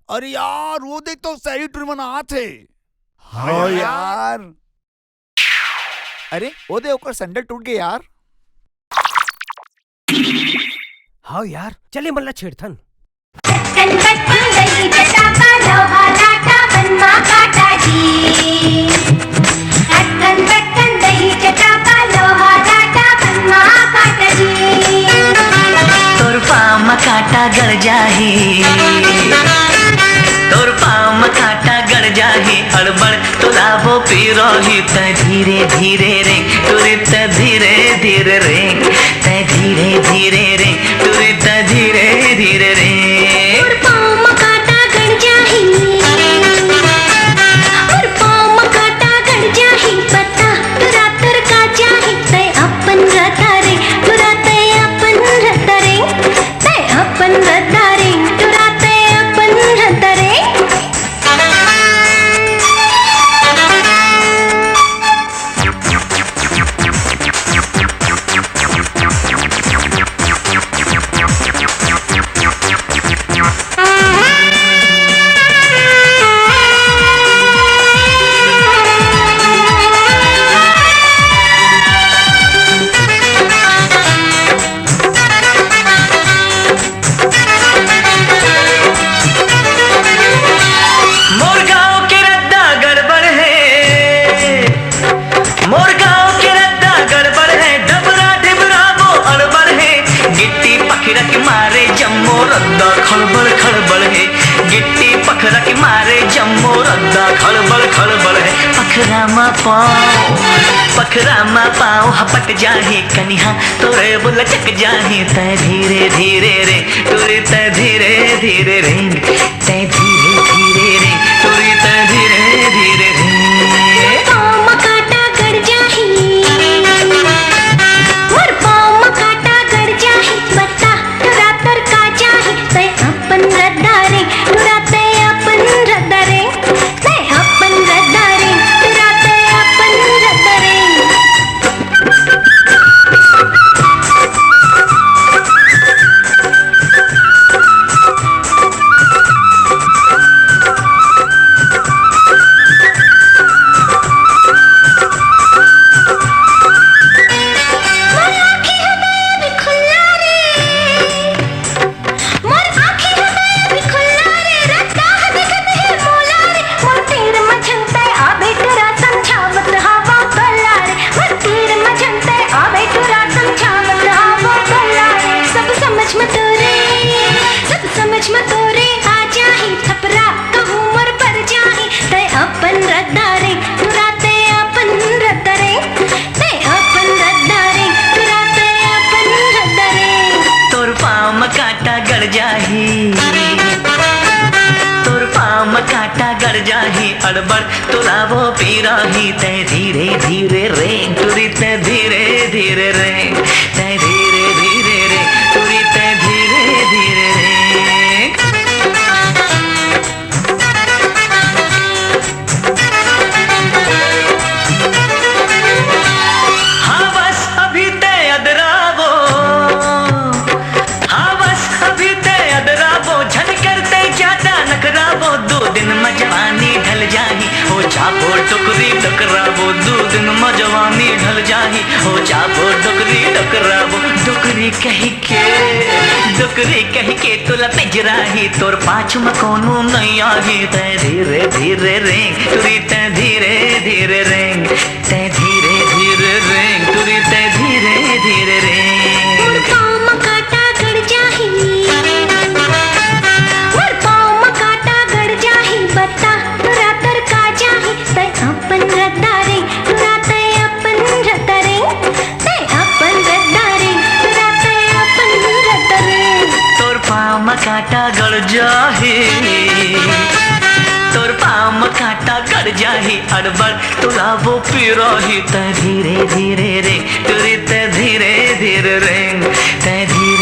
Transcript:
अरे यार वो देख तो सही टूर्नामेंट हाथ है। हाँ यार। अरे वो देख ओकर सैंडल टूट गए यार। हाँ यार चले मल्ला छेड़थन। तोर पाँव में कांटा गड़ जाही, तोर पाँव में कांटा गड़ जाही, हड़बड़ तो लाभो पी रही त धीरे धीरे रे तुरी त धीरे धीरे रे त धीरे धीरे रे तुरी त धीरे धीरे रे। तोर पाँव में कांटा गड़ जाही, तोर पाँव में कांटा गड़ जाही, पता तुरा तुर का जाही, तय अपन रता रे तुरा तय अपन रता रे, तय अपन रता रे तुरा तय अपन रता रे। मोर गाँव के रद्दा गड़बड़ है, मोर गाँव के रद्दा गड़बड़ है, डबरा डिबरा वो अड़बड़ है, गिट्टी पखरा के मारे जम्मो रद्दा खड़बड़ खड़बड़ है, गिट्टी पखरा के मारे जम्मो रद्दा खड़बड़ खड़बड़ है। पखरा मा पाँव हपट जाही कनिहा तोरे बुलचक जाही त धीरे धीरे रे तुरी त धीरे धीरे रे त धीरे धीरे रे तुरी त धीरे धीरे रे। पाँव में कांटा गड़ जाही, मोर पाँव में कांटा गड़ जाही, बता तुरा तुर का जाही, तय अपन रद्दा रे तुरा तय अपन रद्दा रे, तय अपन रद्दा रे तुरा तय अपन रद्दा रे। मोर आँखी हृदय भी खुल्ला रे, मोर आँखी हृदय भी खुल्ला रे, रद्दा दिखत है मोला रे, मोर तीर मझंते आबे तुरा समझावत रहावा कल्ला रे, मोर तीर मझंते आबे तुरा समझावत रहावा कल्ला रे। सब समझ में तोरे, सब समझ में तोरे आ जाही, थपरा कहूँ मोर पर जाही, तय अपन रद्दा रे तुरा तय अपन रद्दा रे, तय अपन रद्दा रे तुरा तय अपन रद्दा रे। तोर पाँव में कांटा गड़ जाही, तोर पाँव में कांटा गड़ जाही, अड़बड़ तो लाभो पी रही त धीरे धीरे रे तुरी त धीरे धीरे रे त धीरे धीरे रे तुरी त धीरे धीरे रे। हाँ बस अभी तय अदरावो, हाँ बस अभी तय अदरावो, झन करते ज्यादा नखरावो, 2 दिन में जवानी ढल जाही, हो चापो टुकरी टकरावो, 2 दिन में जवानी ढल जाही, हो चापो टुकरी टकरावो। डुकरी कही के तुला पिजराही, तोर पाछू में कोनो नहीं आही, तय धीरे धीरे रे तुरी त धीरे धीरे रे त धीरे धीरे रे तुरी त धीरे धीरे रे। मोर पाँव में कांटा गड़ जाही, मोर पाँव में कांटा गड़ जाही, बता तुरा तुर का जाही, तय अपन रद्दा रे तुरा तय अपन रद्दा रे, तय अपन रद्दा रे तुरा तय अपन रद्दा रे। तोर पाँव में कांटा गड़ जाही, तोर पाँव में कांटा गड़ जाही, अड़बड़ तो लाभो पी रही त धीरे धीरे रे तुरी त धीरे धीरे रे त धीरे